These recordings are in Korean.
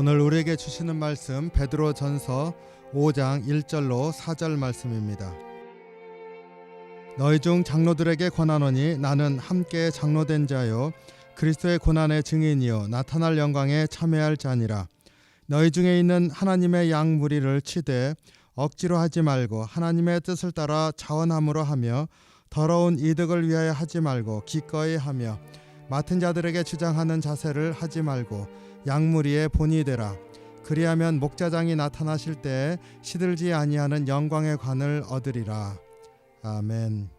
오늘 우리에게 주시는 말씀 베드로전서 5장 1절로 4절 말씀입니다. 너희 중 장로들에게 권하노니 나는 함께 장로된 자요 그리스도의 고난의 증인이요 나타날 영광에 참여할 자니라. 너희 중에 있는 하나님의 양 무리를 치되 억지로 하지 말고 하나님의 뜻을 따라 자원함으로 하며 더러운 이득을 위하여 하지 말고 기꺼이 하며 맡은 자들에게 주장하는 자세를 하지 말고 양무리의 본이 되라. 그리하면 목자장이 나타나실 때에 시들지 아니하는 영광의 관을 얻으리라. 아멘.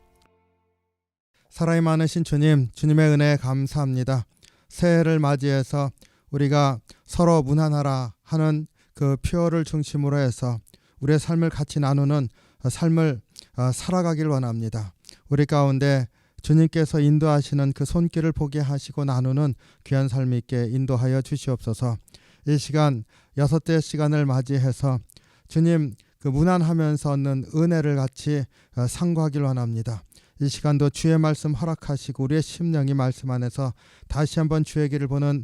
사랑이 많으신 주님, 주님의 은혜에 감사합니다. 새해를 맞이해서 우리가 서로 무난하라 하는 그 표어를 중심으로 해서 우리의 삶을 같이 나누는 삶을 살아가길 원합니다. 우리 가운데 주님께서 인도하시는 그 손길을 보게 하시고 나누는 귀한 삶 있게 인도하여 주시옵소서. 이 시간 6대 시간을 맞이해서 주님 그 무난하면서 얻는 은혜를 같이 상고하길 원합니다. 이 시간도 주의 말씀 허락하시고 우리의 심령이 말씀 안에서 다시 한번 주의 길을 보는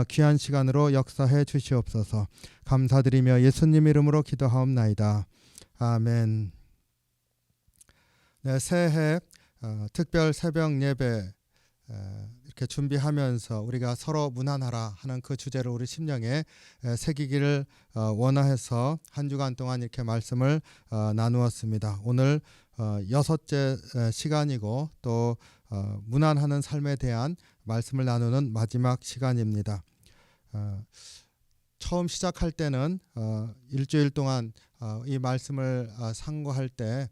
귀한 시간으로 역사해 주시옵소서. 감사드리며 예수님 이름으로 기도하옵나이다. 아멘. 네, 새해 특별 새벽 예배 이렇게 준비하면서 우리가 서로 무난하라 하는 그 주제를 우리 심령에 새기기를 원해서 한 주간 동안 이렇게 말씀을 나누었습니다. 오늘 6째 시간이고 또 무난하는 삶에 대한 말씀을 나누는 마지막 시간입니다. 처음 시작할 때는 일주일 동안 이 말씀을 상고할 때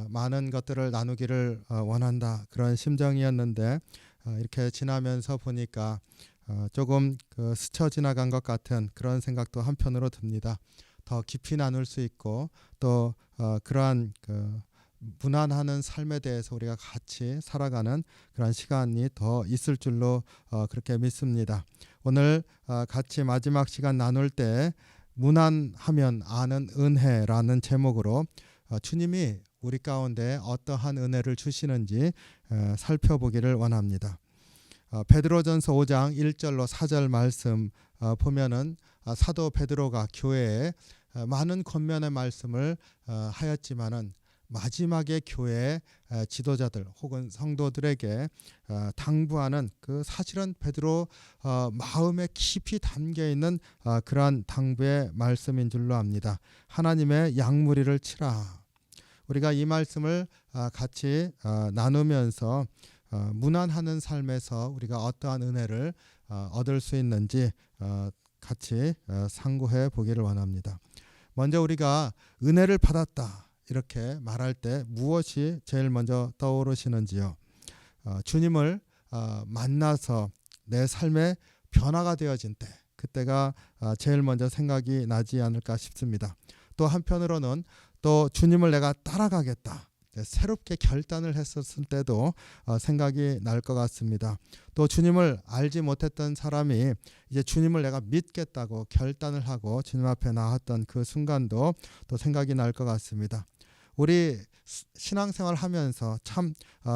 많은 것들을 나누기를 원한다 그런 심정이었는데 이렇게 지나면서 보니까 조금 스쳐 지나간 것 같은 그런 생각도 한편으로 듭니다. 더 깊이 나눌 수 있고 또 그러한 무난하는 삶에 대해서 우리가 같이 살아가는 그런 시간이 더 있을 줄로 그렇게 믿습니다. 오늘 같이 마지막 시간 나눌 때 무난하면 아는 은혜라는 제목으로 주님이 우리 가운데 어떠한 은혜를 주시는지 살펴보기를 원합니다. 베드로전서 5장 1절로 4절 말씀 보면은 사도 베드로가 교회에 많은 권면의 말씀을 하였지만은 마지막에 교회의 지도자들 혹은 성도들에게 당부하는 그 사실은 베드로 마음에 깊이 담겨있는 그러한 당부의 말씀인 줄로 압니다. 하나님의 양무리를 치라. 우리가 이 말씀을 같이 나누면서 무난하는 삶에서 우리가 어떠한 은혜를 얻을 수 있는지 같이 상고해 보기를 원합니다. 먼저 우리가 은혜를 받았다 이렇게 말할 때 무엇이 제일 먼저 떠오르시는지요? 주님을 만나서 내 삶의 변화가 되어진 때 그때가 제일 먼저 생각이 나지 않을까 싶습니다. 또 한편으로는 또 주님을 내가 따라가겠다 새롭게 결단을 했었을 때도 생각이 날 것 같습니다. 또 주님을 알지 못했던 사람이 이제 주님을 내가 믿겠다고 결단을 하고 주님 앞에 나왔던 그 순간도 또 생각이 날 것 같습니다. 우리 신앙생활 하면서 참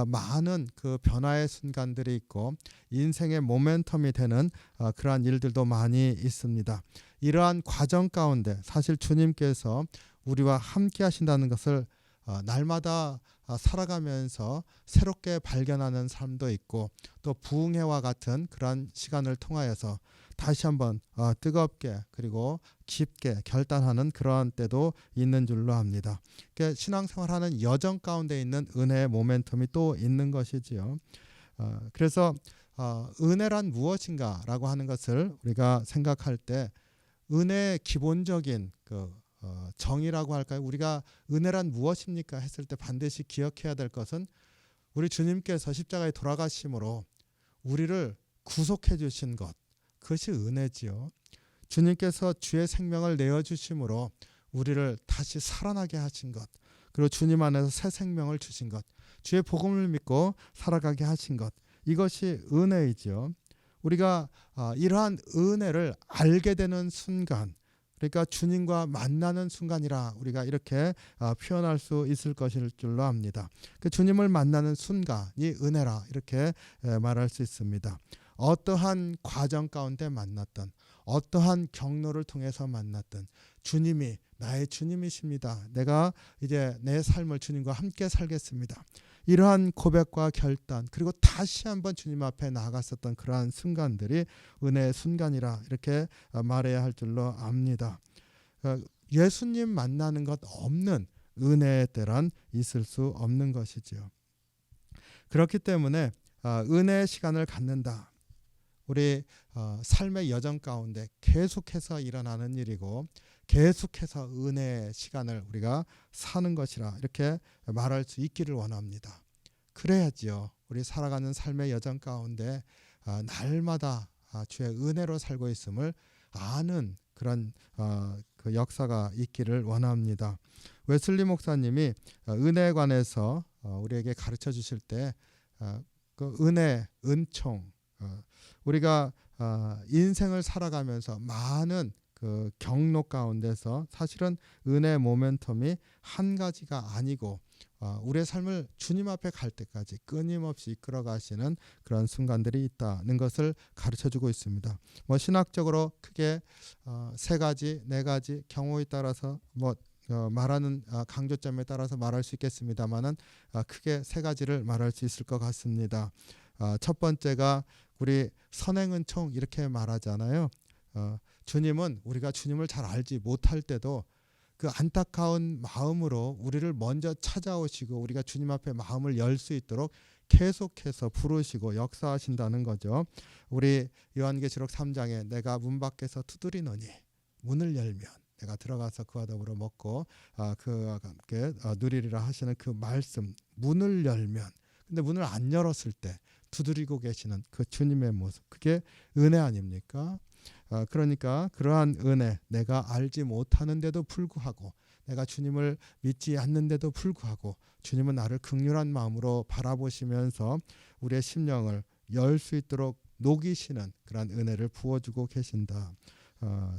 많은 그 변화의 순간들이 있고 인생의 모멘텀이 되는 그러한 일들도 많이 있습니다. 이러한 과정 가운데 사실 주님께서 우리와 함께 하신다는 것을 날마다 살아가면서 새롭게 발견하는 삶도 있고 또 부흥회와 같은 그러한 시간을 통하여서 다시 한번 뜨겁게 그리고 깊게 결단하는 그러한 때도 있는 줄로 압니다. 그러니까 신앙생활하는 여정 가운데 있는 은혜의 모멘텀이 또 있는 것이지요. 그래서 은혜란 무엇인가라고 하는 것을 우리가 생각할 때 은혜의 기본적인 정의라고 할까요? 우리가 은혜란 무엇입니까? 했을 때 반드시 기억해야 될 것은 우리 주님께서 십자가에 돌아가심으로 우리를 구속해 주신 것 그것이 은혜지요. 주님께서 주의 생명을 내어주심으로 우리를 다시 살아나게 하신 것 그리고 주님 안에서 새 생명을 주신 것 주의 복음을 믿고 살아가게 하신 것 이것이 은혜이지요. 우리가 이러한 은혜를 알게 되는 순간 그러니까 주님과 만나는 순간이라 우리가 이렇게 표현할 수 있을 것일 줄로 압니다. 그 주님을 만나는 순간이 은혜라 이렇게 말할 수 있습니다. 어떠한 과정 가운데 만났던 어떠한 경로를 통해서 만났든 주님이 나의 주님이십니다. 내가 이제 내 삶을 주님과 함께 살겠습니다. 이러한 고백과 결단, 그리고 다시 한번 주님 앞에 나아갔었던 그러한 순간들이 은혜의 순간이라 이렇게 말해야 할 줄로 압니다. 예수님 만나는 것 없는 은혜의 때란 있을 수 없는 것이지요. 그렇기 때문에 은혜의 시간을 갖는다. 우리 삶의 여정 가운데 계속해서 일어나는 일이고 계속해서 은혜의 시간을 우리가 사는 것이라 이렇게 말할 수 있기를 원합니다. 그래야지요. 우리 살아가는 삶의 여정 가운데 날마다 주의 은혜로 살고 있음을 아는 그런 그 역사가 있기를 원합니다. 웨슬리 목사님이 은혜에 관해서 우리에게 가르쳐 주실 때 그 은혜, 은총, 우리가 인생을 살아가면서 많은 그 경로 가운데서 사실은 은혜의 모멘텀이 한 가지가 아니고 우리의 삶을 주님 앞에 갈 때까지 끊임없이 이끌어 가시는 그런 순간들이 있다는 것을 가르쳐주고 있습니다. 뭐 신학적으로 크게 세 가지, 네 가지 경우에 따라서 말하는 강조점에 따라서 말할 수 있겠습니다만은 크게 세 가지를 말할 수 있을 것 같습니다. 첫 번째가 우리 선행은총 이렇게 말하잖아요. 주님은 우리가 주님을 잘 알지 못할 때도 그 안타까운 마음으로 우리를 먼저 찾아오시고 우리가 주님 앞에 마음을 열 수 있도록 계속해서 부르시고 역사하신다는 거죠. 우리 요한계시록 3장에 내가 문 밖에서 두드리노니 문을 열면 내가 들어가서 그와 더불어 먹고 그와 함께 누리리라 하시는 그 말씀, 문을 열면, 근데 문을 안 열었을 때 두드리고 계시는 그 주님의 모습, 그게 은혜 아닙니까? 그러니까 그러한 은혜, 내가 알지 못하는데도 불구하고 내가 주님을 믿지 않는데도 불구하고 주님은 나를 긍휼한 마음으로 바라보시면서 우리의 심령을 열 수 있도록 녹이시는 그러한 은혜를 부어주고 계신다.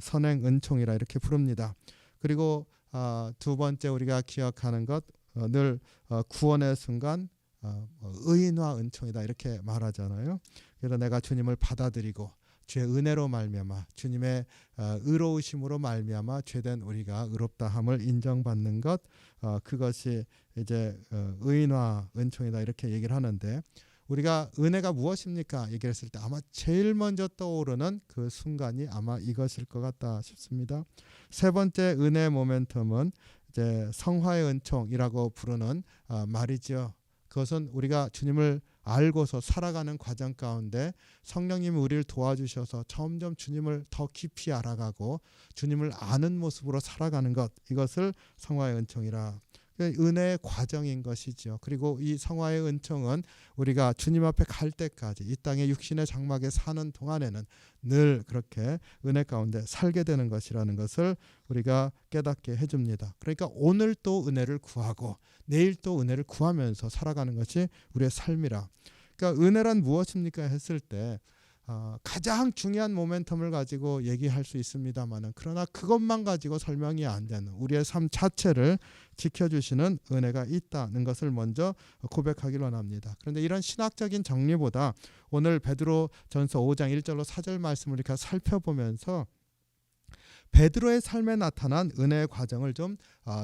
선행 은총이라 이렇게 부릅니다. 그리고 두 번째 우리가 기억하는 것, 늘 구원의 순간 의인화 은총이다 이렇게 말하잖아요. 그래서 내가 주님을 받아들이고 주의 은혜로 말미암아 주님의 의로우심으로 말미암아 죄된 우리가 의롭다함을 인정받는 것, 그것이 이제 의인화 은총이다 이렇게 얘기를 하는데, 우리가 은혜가 무엇입니까? 얘기했을 때 아마 제일 먼저 떠오르는 그 순간이 아마 이것일 것 같다 싶습니다. 세 번째 은혜의 모멘텀은 이제 성화의 은총이라고 부르는 말이죠. 그것은 우리가 주님을 알고서 살아가는 과정 가운데 성령님이 우리를 도와주셔서 점점 주님을 더 깊이 알아가고 주님을 아는 모습으로 살아가는 것, 이것을 성화의 은총이라, 은혜의 과정인 것이죠. 그리고 이 성화의 은총은 우리가 주님 앞에 갈 때까지 이 땅의 육신의 장막에 사는 동안에는 늘 그렇게 은혜 가운데 살게 되는 것이라는 것을 우리가 깨닫게 해줍니다. 그러니까 오늘 또 은혜를 구하고 내일 또 은혜를 구하면서 살아가는 것이 우리의 삶이라. 그러니까 은혜란 무엇입니까 했을 때 가장 중요한 모멘텀을 가지고 얘기할 수 있습니다만은, 그러나 그것만 가지고 설명이 안 되는 우리의 삶 자체를 지켜주시는 은혜가 있다는 것을 먼저 고백하기를 원합니다. 그런데 이런 신학적인 정리보다 오늘 베드로 전서 5장 1절로 4절 말씀을 이렇게 살펴보면서 베드로의 삶에 나타난 은혜의 과정을 좀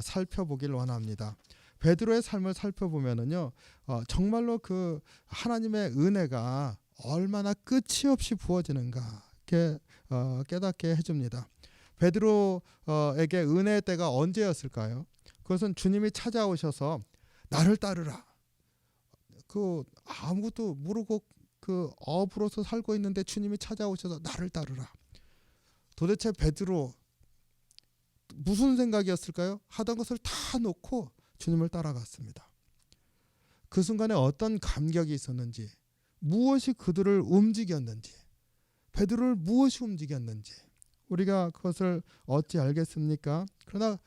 살펴보기를 원합니다. 베드로의 삶을 살펴보면은요, 정말로 그 하나님의 은혜가 얼마나 끝이 없이 부어지는가 이렇게 깨닫게 해줍니다. 베드로에게 은혜의 때가 언제였을까요? 그것은 주님이 찾아오셔서 나를 따르라. 그 아무것도 모르고 그 어부로서 살고 있는데 주님이 찾아오셔서 나를 따르라. 도대체 베드로 무슨 생각이었을까요? 하던 것을 다 놓고 주님을 따라갔습니다. 그 순간에 어떤 감격이 있었는지, 무엇이 그들을 움직였는지, 베드로를 무엇이 움직였는지 우리가 그것을 어찌 알겠습니까? 그러나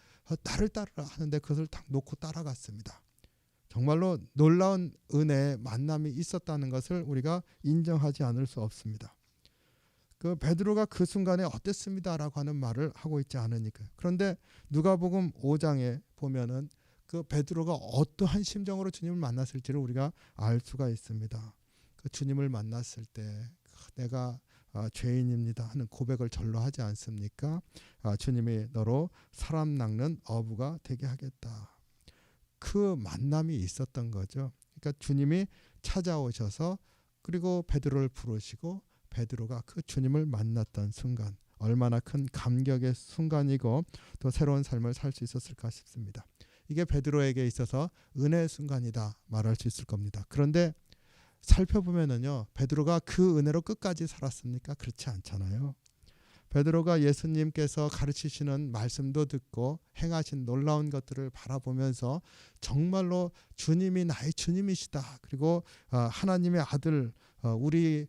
나를 따르라 하는데 그것을 딱 놓고 따라갔습니다. 정말로 놀라운 은혜의 만남이 있었다는 것을 우리가 인정하지 않을 수 없습니다. 그 베드로가 그 순간에 어땠습니다라고 하는 말을 하고 있지 않으니까요. 그런데 누가복음 5장에 보면은 그 베드로가 어떠한 심정으로 주님을 만났을지를 우리가 알 수가 있습니다. 그 주님을 만났을 때 내가 죄인입니다 하는 고백을 절로 하지 않습니까? 주님이 너로 사람 낚는 어부가 되게 하겠다. 그 만남이 있었던 거죠. 그러니까 주님이 찾아오셔서 그리고 베드로를 부르시고 베드로가 그 주님을 만났던 순간, 얼마나 큰 감격의 순간이고 또 새로운 삶을 살 수 있었을까 싶습니다. 이게 베드로에게 있어서 은혜의 순간이다 말할 수 있을 겁니다. 그런데 살펴보면은요, 베드로가 그 은혜로 끝까지 살았습니까? 그렇지 않잖아요. 베드로가 예수님께서 가르치시는 말씀도 듣고 행하신 놀라운 것들을 바라보면서 정말로 주님이 나의 주님이시다. 그리고 하나님의 아들, 우리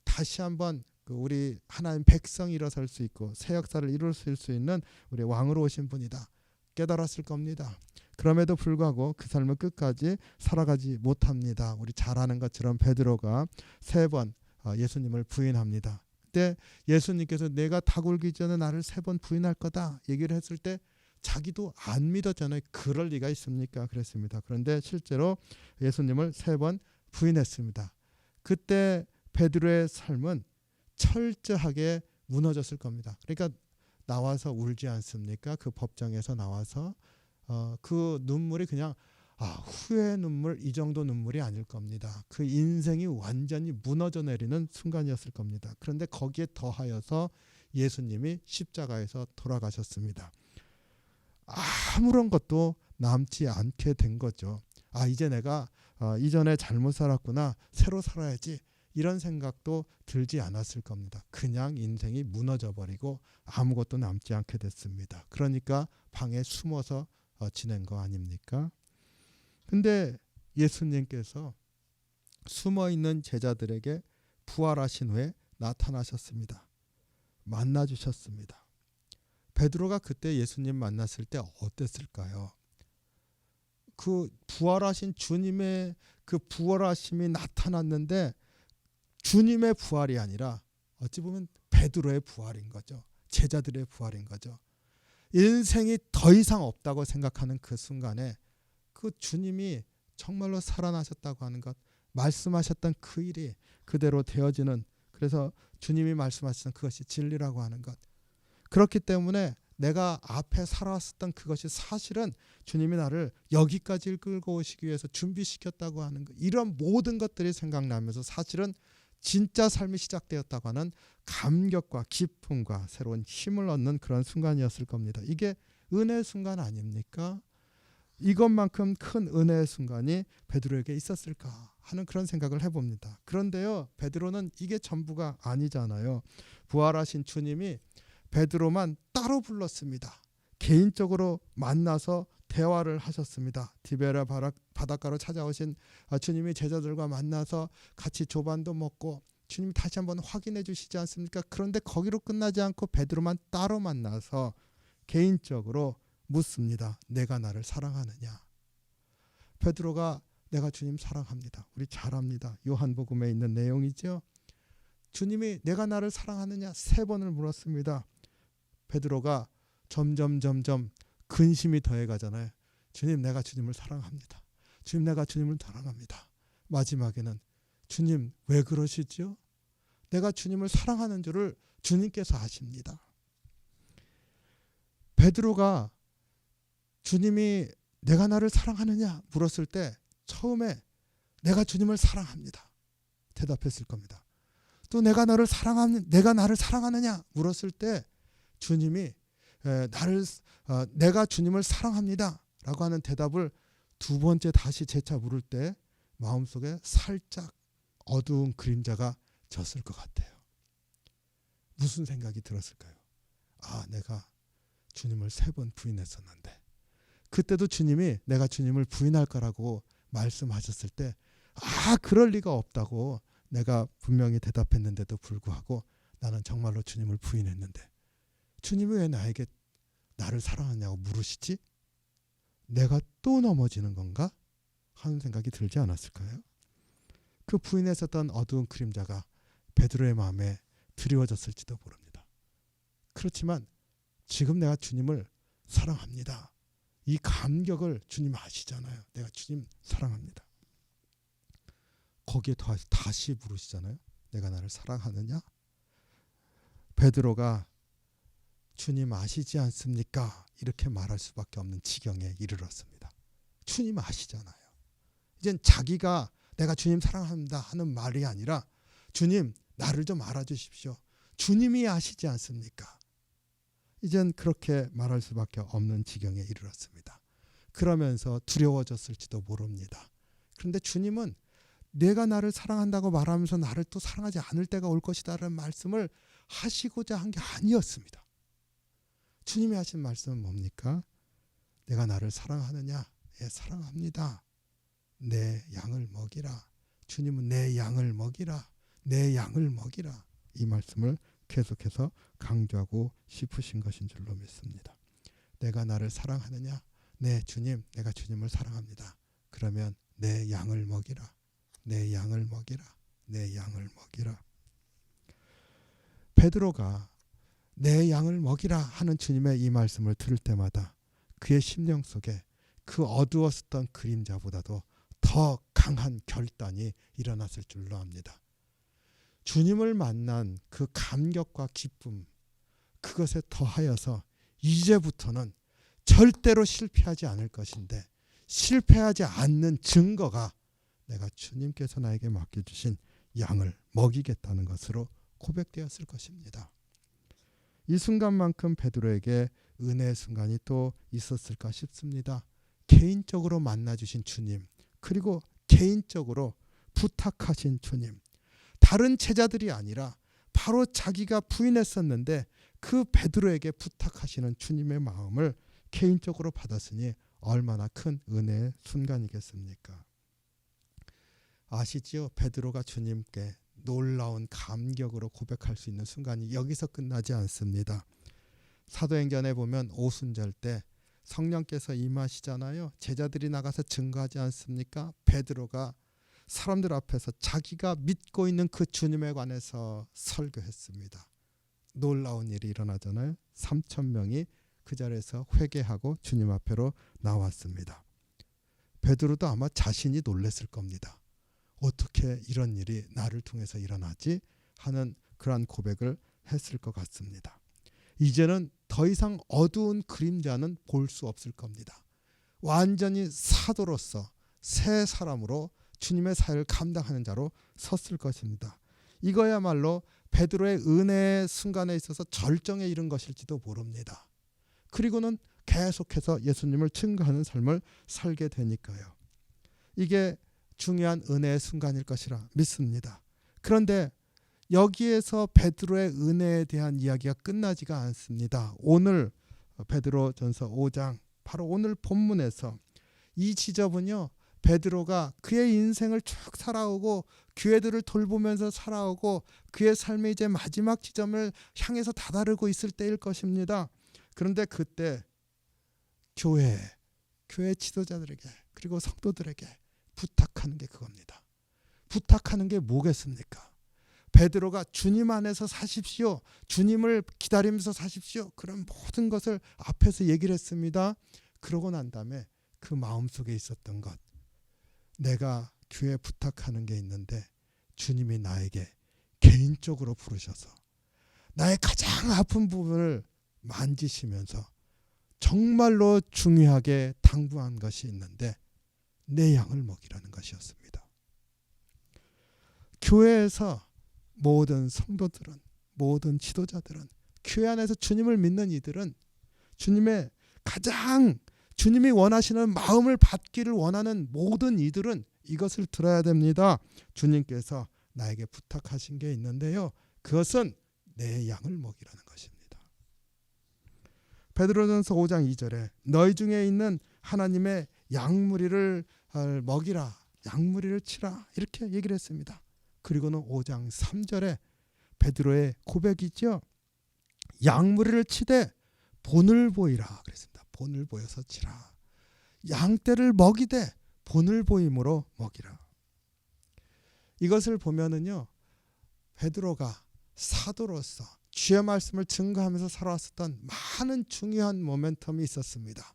다시 한번 우리 하나님 백성이 일어설 수 있고 새 역사를 이룰 수 있는 우리 왕으로 오신 분이다 깨달았을 겁니다. 그럼에도 불구하고 그 삶을 끝까지 살아가지 못합니다. 우리 잘 아는 것처럼 베드로가 3번 예수님을 부인합니다. 그때 예수님께서 내가 닭 울기 전에 나를 3번 부인할 거다 얘기를 했을 때 자기도 안 믿었잖아요. 그럴 리가 있습니까? 그랬습니다. 그런데 실제로 예수님을 3번 부인했습니다. 그때 베드로의 삶은 철저하게 무너졌을 겁니다. 그러니까 나와서 울지 않습니까? 그 법정에서 나와서 그 눈물이 그냥 후회의 눈물, 이 정도 눈물이 아닐 겁니다. 그 인생이 완전히 무너져 내리는 순간이었을 겁니다. 그런데 거기에 더하여서 예수님이 십자가에서 돌아가셨습니다. 아무런 것도 남지 않게 된 거죠. 이제 내가 이전에 잘못 살았구나, 새로 살아야지, 이런 생각도 들지 않았을 겁니다. 그냥 인생이 무너져 버리고 아무것도 남지 않게 됐습니다. 그러니까 방에 숨어서 지낸 거 아닙니까? 근데 예수님께서 숨어있는 제자들에게 부활하신 후에 나타나셨습니다. 만나주셨습니다. 베드로가 그때 예수님 만났을 때 어땠을까요? 그 부활하신 주님의 그 부활하심이 나타났는데 주님의 부활이 아니라 어찌 보면 베드로의 부활인 거죠. 제자들의 부활인 거죠. 인생이 더 이상 없다고 생각하는 그 순간에 그 주님이 정말로 살아나셨다고 하는 것, 말씀하셨던 그 일이 그대로 되어지는, 그래서 주님이 말씀하셨던 그것이 진리라고 하는 것, 그렇기 때문에 내가 앞에 살아왔었던 그것이 사실은 주님이 나를 여기까지 끌고 오시기 위해서 준비시켰다고 하는 것, 이런 모든 것들이 생각나면서 사실은 진짜 삶이 시작되었다고 하는 감격과 기쁨과 새로운 힘을 얻는 그런 순간이었을 겁니다. 이게 은혜의 순간 아닙니까? 이것만큼 큰 은혜의 순간이 베드로에게 있었을까 하는 그런 생각을 해봅니다. 그런데요, 베드로는 이게 전부가 아니잖아요. 부활하신 주님이 베드로만 따로 불렀습니다. 개인적으로 만나서 대화를 하셨습니다. 디베랴 바닷가로 찾아오신 주님이 제자들과 만나서 같이 조반도 먹고 주님이 다시 한번 확인해 주시지 않습니까? 그런데 거기로 끝나지 않고 베드로만 따로 만나서 개인적으로 묻습니다. 내가 나를 사랑하느냐? 베드로가 내가 주님 사랑합니다. 우리 잘 압니다. 요한복음에 있는 내용이죠. 주님이 내가 나를 사랑하느냐 3번을 물었습니다. 베드로가 점점 근심이 더해가잖아요. 주님, 내가 주님을 사랑합니다. 주님, 내가 주님을 사랑합니다. 마지막에는 주님, 왜 그러시죠? 내가 주님을 사랑하는 줄을 주님께서 아십니다. 베드로가 주님이 내가 나를 사랑하느냐 물었을 때 처음에 내가 주님을 사랑합니다 대답했을 겁니다. 또 내가 나를 사랑하느냐 물었을 때 주님이 내가 주님을 사랑합니다 라고 하는 대답을 2번째 다시 재차 물을 때 마음속에 살짝 어두운 그림자가 졌을 것 같아요. 무슨 생각이 들었을까요? 내가 주님을 3번 부인했었는데, 그때도 주님이 내가 주님을 부인할 거라고 말씀하셨을 때 그럴 리가 없다고 내가 분명히 대답했는데도 불구하고 나는 정말로 주님을 부인했는데 주님이 왜 나에게 나를 사랑하냐고 물으시지? 내가 또 넘어지는 건가? 하는 생각이 들지 않았을까요? 그 부인했었던 어두운 그림자가 베드로의 마음에 드리워졌을지도 모릅니다. 그렇지만 지금 내가 주님을 사랑합니다. 이 감격을 주님 아시잖아요. 내가 주님 사랑합니다. 거기에 다시 물으시잖아요. 내가 나를 사랑하느냐? 베드로가 주님 아시지 않습니까? 이렇게 말할 수밖에 없는 지경에 이르렀습니다. 주님 아시잖아요. 이젠 자기가 내가 주님 사랑합니다 하는 말이 아니라 주님 나를 좀 알아주십시오. 주님이 아시지 않습니까? 이젠 그렇게 말할 수밖에 없는 지경에 이르렀습니다. 그러면서 두려워졌을지도 모릅니다. 그런데 주님은 내가 나를 사랑한다고 말하면서 나를 또 사랑하지 않을 때가 올 것이다라는 말씀을 하시고자 한 게 아니었습니다. 주님이 하신 말씀은 뭡니까? 내가 나를 사랑하느냐? 예, 사랑합니다. 내 양을 먹이라. 주님은 내 양을 먹이라. 내 양을 먹이라. 이 말씀을 계속해서 강조하고 싶으신 것인 줄로 믿습니다. 내가 나를 사랑하느냐? 네, 주님, 내가 주님을 사랑합니다. 그러면 내 양을 먹이라. 내 양을 먹이라. 내 양을 먹이라. 베드로가 내 양을 먹이라 하는 주님의 이 말씀을 들을 때마다 그의 심령 속에 그 어두웠었던 그림자보다도 더 강한 결단이 일어났을 줄로 압니다. 주님을 만난 그 감격과 기쁨, 그것에 더하여서 이제부터는 절대로 실패하지 않을 것인데 실패하지 않는 증거가 내가 주님께서 나에게 맡겨주신 양을 먹이겠다는 것으로 고백되었을 것입니다. 이 순간만큼 베드로에게 은혜의 순간이 또 있었을까 싶습니다. 개인적으로 만나주신 주님, 그리고 개인적으로 부탁하신 주님, 다른 제자들이 아니라 바로 자기가 부인했었는데 그 베드로에게 부탁하시는 주님의 마음을 개인적으로 받았으니 얼마나 큰 은혜의 순간이겠습니까? 아시지요? 베드로가 주님께 놀라운 감격으로 고백할 수 있는 순간이 여기서 끝나지 않습니다. 사도행전에 보면 오순절 때 성령께서 임하시잖아요. 제자들이 나가서 증거하지 않습니까? 베드로가 사람들 앞에서 자기가 믿고 있는 그 주님에 관해서 설교했습니다. 놀라운 일이 일어나잖아요. 3,000명이 그 자리에서 회개하고 주님 앞으로 나왔습니다. 베드로도 아마 자신이 놀랐을 겁니다. 어떻게 이런 일이 나를 통해서 일어나지? 하는 그러한 고백을 했을 것 같습니다. 이제는 더 이상 어두운 그림자는 볼 수 없을 겁니다. 완전히 사도로서 새 사람으로 주님의 사역을 감당하는 자로 섰을 것입니다. 이거야말로 베드로의 은혜의 순간에 있어서 절정에 이른 것일지도 모릅니다. 그리고는 계속해서 예수님을 증거하는 삶을 살게 되니까요. 이게 중요한 은혜의 순간일 것이라 믿습니다. 그런데 여기에서 베드로의 은혜에 대한 이야기가 끝나지가 않습니다. 오늘 베드로전서 5장 바로 오늘 본문에서 이 지점은요, 베드로가 그의 인생을 쭉 살아오고 교회들을 돌보면서 살아오고 그의 삶의 이제 마지막 지점을 향해서 다다르고 있을 때일 것입니다. 그런데 그때 교회 지도자들에게 그리고 성도들에게 부탁하는 게 그겁니다. 부탁하는 게 뭐겠습니까? 베드로가 주님 안에서 사십시오. 주님을 기다리면서 사십시오. 그런 모든 것을 앞에서 얘기를 했습니다. 그러고 난 다음에 그 마음속에 있었던 것, 내가 교회에 부탁하는 게 있는데 주님이 나에게 개인적으로 부르셔서 나의 가장 아픈 부분을 만지시면서 정말로 중요하게 당부한 것이 있는데 내 양을 먹이라는 것이었습니다. 교회에서 모든 성도들은, 모든 지도자들은, 교회 안에서 주님을 믿는 이들은 주님의 가장 주님이 원하시는 마음을 받기를 원하는 모든 이들은 이것을 들어야 됩니다. 주님께서 나에게 부탁하신 게 있는데요. 그것은 내 양을 먹이라는 것입니다. 베드로전서 5장 2절에 너희 중에 있는 하나님의 양무리를 먹이라, 양무리를 치라 이렇게 얘기를 했습니다. 그리고는 5장 3절에 베드로의 고백이죠. 양무리를 치되 본을 보이라 그랬습니다. 본을 보여서 치라. 양떼를 먹이되 본을 보임으로 먹이라. 이것을 보면은요, 베드로가 사도로서 주의 말씀을 증거하면서 살아왔었던 많은 중요한 모멘텀이 있었습니다.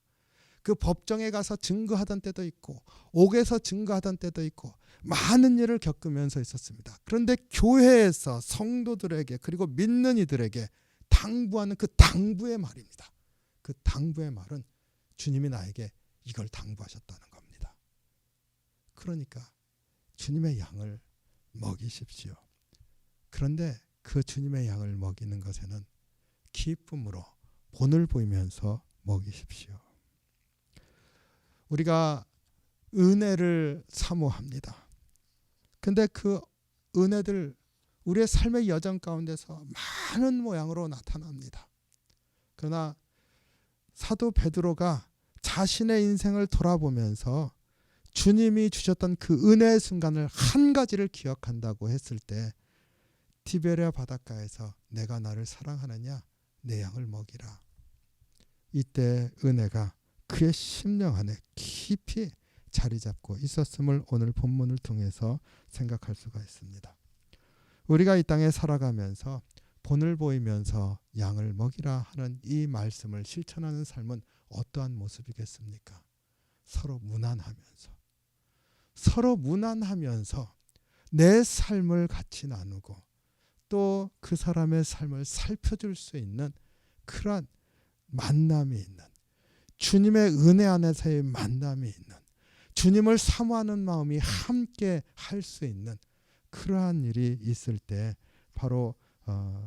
그 법정에 가서 증거하던 때도 있고 옥에서 증거하던 때도 있고 많은 일을 겪으면서 있었습니다. 그런데 교회에서 성도들에게 그리고 믿는 이들에게 당부하는 그 당부의 말입니다. 그 당부의 말은 주님이 나에게 이걸 당부하셨다는 겁니다. 그러니까 주님의 양을 먹이십시오. 그런데 그 주님의 양을 먹이는 것에는 기쁨으로 본을 보이면서 먹이십시오. 우리가 은혜를 사모합니다. 근데 그 은혜들 우리의 삶의 여정 가운데서 많은 모양으로 나타납니다. 그러나 사도 베드로가 자신의 인생을 돌아보면서 주님이 주셨던 그 은혜의 순간을 한 가지를 기억한다고 했을 때 티베리아 바닷가에서 내가 나를 사랑하느냐 내 양을 먹이라. 이때 은혜가 그의 심령 안에 깊이 자리 잡고 있었음을 오늘 본문을 통해서 생각할 수가 있습니다. 우리가 이 땅에 살아가면서 본을 보이면서 양을 먹이라 하는 이 말씀을 실천하는 삶은 어떠한 모습이겠습니까? 서로 무난하면서 내 삶을 같이 나누고 또 그 사람의 삶을 살펴줄 수 있는 그러한 만남이 있는, 주님의 은혜 안에서의 만남이 있는, 주님을 사모하는 마음이 함께 할 수 있는 그러한 일이 있을 때 바로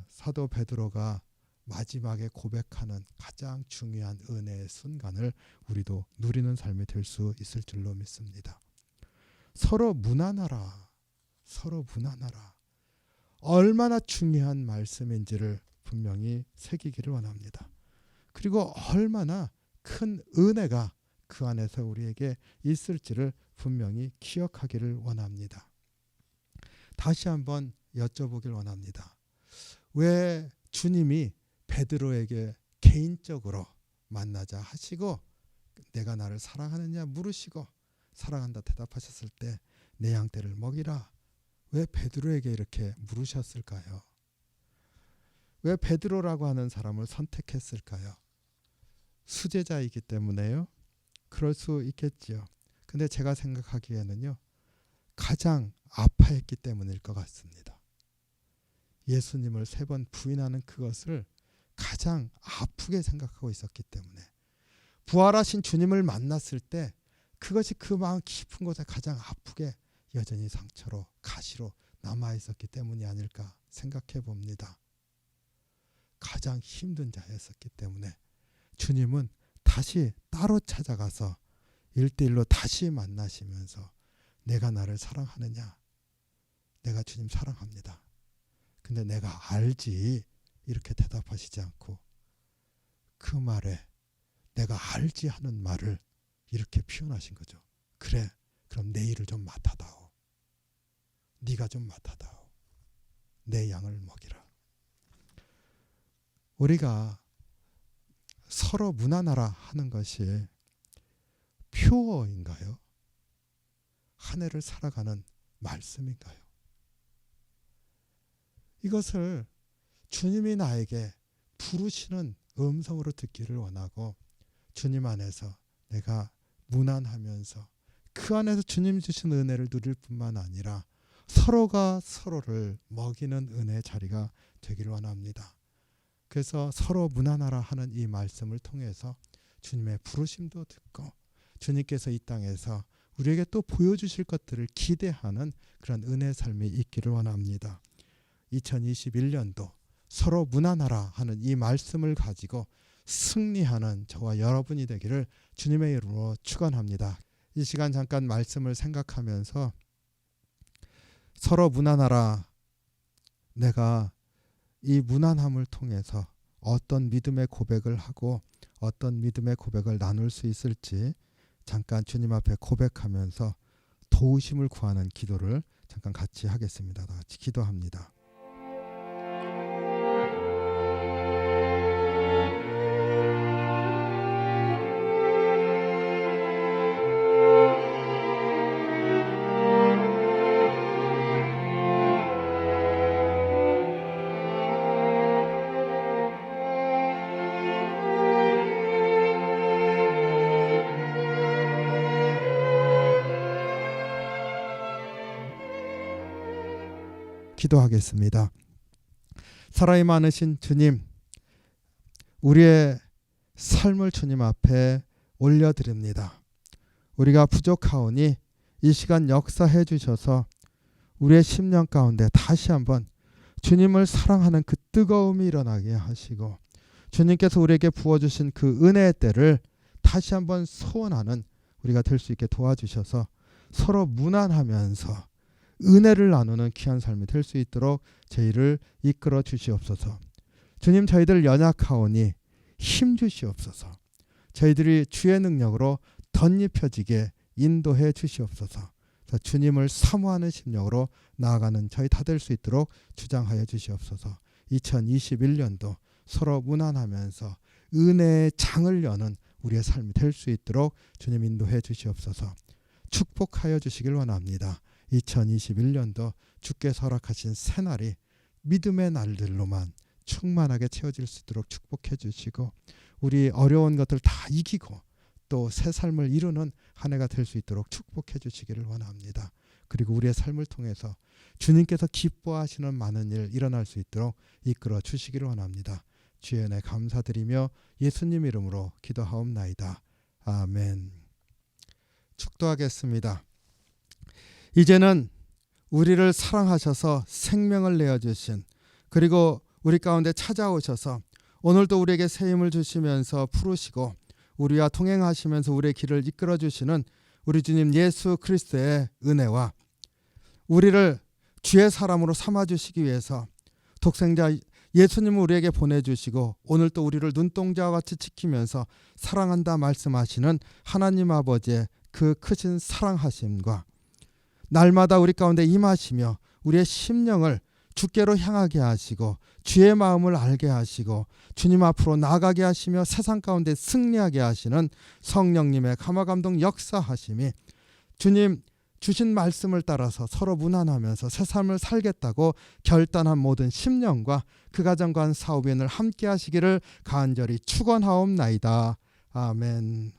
사도 베드로가 마지막에 고백하는 가장 중요한 은혜의 순간을 우리도 누리는 삶이 될 수 있을 줄로 믿습니다. 서로 무난하라. 얼마나 중요한 말씀인지를 분명히 새기기를 원합니다. 그리고 얼마나 큰 은혜가 그 안에서 우리에게 있을지를 분명히 기억하기를 원합니다. 다시 한번 여쭤보길 원합니다. 왜 주님이 베드로에게 개인적으로 만나자 하시고 내가 나를 사랑하느냐 물으시고 사랑한다 대답하셨을 때 내 양떼를 먹이라. 왜 베드로에게 이렇게 물으셨을까요? 왜 베드로라고 하는 사람을 선택했을까요? 수제자이기 때문에요? 그럴 수 있겠지요. 근데 제가 생각하기에는요. 가장 아파했기 때문일 것 같습니다. 예수님을 3번 부인하는 그것을 가장 아프게 생각하고 있었기 때문에 부활하신 주님을 만났을 때 그것이 그 마음 깊은 곳에 가장 아프게 여전히 상처로 가시로 남아있었기 때문이 아닐까 생각해 봅니다. 가장 힘든 자였었기 때문에 주님은 다시 따로 찾아가서 1대1로 다시 만나시면서 내가 나를 사랑하느냐? 내가 주님 사랑합니다. 근데 내가 알지 이렇게 대답하시지 않고 그 말에 내가 알지 하는 말을 이렇게 표현하신 거죠. 그래, 그럼 내 일을 좀 맡아다오. 네가 좀 맡아다오. 내 양을 먹이라. 우리가 서로 무난하라 하는 것이 표어인가요? 한 해를 살아가는 말씀인가요? 이것을 주님이 나에게 부르시는 음성으로 듣기를 원하고 주님 안에서 내가 무난하면서 그 안에서 주님 주신 은혜를 누릴 뿐만 아니라 서로가 서로를 먹이는 은혜의 자리가 되기를 원합니다. 그래서 서로 무난하라 하는 이 말씀을 통해서 주님의 부르심도 듣고 주님께서 이 땅에서 우리에게 또 보여주실 것들을 기대하는 그런 은혜의 삶이 있기를 원합니다. 2021년도 서로 무난하라 하는 이 말씀을 가지고 승리하는 저와 여러분이 되기를 주님의 이름으로 축원합니다. 이 시간 잠깐 말씀을 생각하면서 서로 무난하라. 내가 이 무난함을 통해서 어떤 믿음의 고백을 하고 어떤 믿음의 고백을 나눌 수 있을지 잠깐 주님 앞에 고백하면서 도우심을 구하는 기도를 잠깐 같이 하겠습니다. 다 같이 기도합니다. 기도하겠습니다. 사랑이 많으신 주님, 우리의 삶을 주님 앞에 올려드립니다. 우리가 부족하오니 이 시간 역사해 주셔서 우리의 심령 가운데 다시 한번 주님을 사랑하는 그 뜨거움이 일어나게 하시고 주님께서 우리에게 부어주신 그 은혜의 때를 다시 한번 소원하는 우리가 될 수 있게 도와주셔서 서로 무난하면서 은혜를 나누는 귀한 삶이 될 수 있도록 저희를 이끌어 주시옵소서. 주님, 저희들 연약하오니 힘 주시옵소서. 저희들이 주의 능력으로 덧입혀지게 인도해 주시옵소서. 주님을 사모하는 심령으로 나아가는 저희 다 될 수 있도록 주장하여 주시옵소서. 2021년도 서로 무난하면서 은혜의 장을 여는 우리의 삶이 될 수 있도록 주님 인도해 주시옵소서. 축복하여 주시길 원합니다. 2021년도 주께서 허락하신 새날이 믿음의 날들로만 충만하게 채워질 수 있도록 축복해 주시고 우리 어려운 것들 다 이기고 또 새 삶을 이루는 한 해가 될 수 있도록 축복해 주시기를 원합니다. 그리고 우리의 삶을 통해서 주님께서 기뻐하시는 많은 일 일어날 수 있도록 이끌어 주시기를 원합니다. 주의 은혜 감사드리며 예수님 이름으로 기도하옵나이다. 아멘. 축도하겠습니다. 이제는 우리를 사랑하셔서 생명을 내어주신 그리고 우리 가운데 찾아오셔서 오늘도 우리에게 새 힘을 주시면서 부르시고 우리와 동행하시면서 우리의 길을 이끌어 주시는 우리 주님 예수 그리스도의 은혜와 우리를 주의 사람으로 삼아주시기 위해서 독생자 예수님을 우리에게 보내주시고 오늘 또 우리를 눈동자와 같이 지키면서 사랑한다 말씀하시는 하나님 아버지의 그 크신 사랑하심과 날마다 우리 가운데 임하시며 우리의 심령을 주께로 향하게 하시고 주의 마음을 알게 하시고 주님 앞으로 나아가게 하시며 세상 가운데 승리하게 하시는 성령님의 감화감동 역사하심이 주님 주신 말씀을 따라서 서로 무난하면서 새 삶을 살겠다고 결단한 모든 심령과 그 가정과 사업인을 함께 하시기를 간절히 축원하옵나이다. 아멘.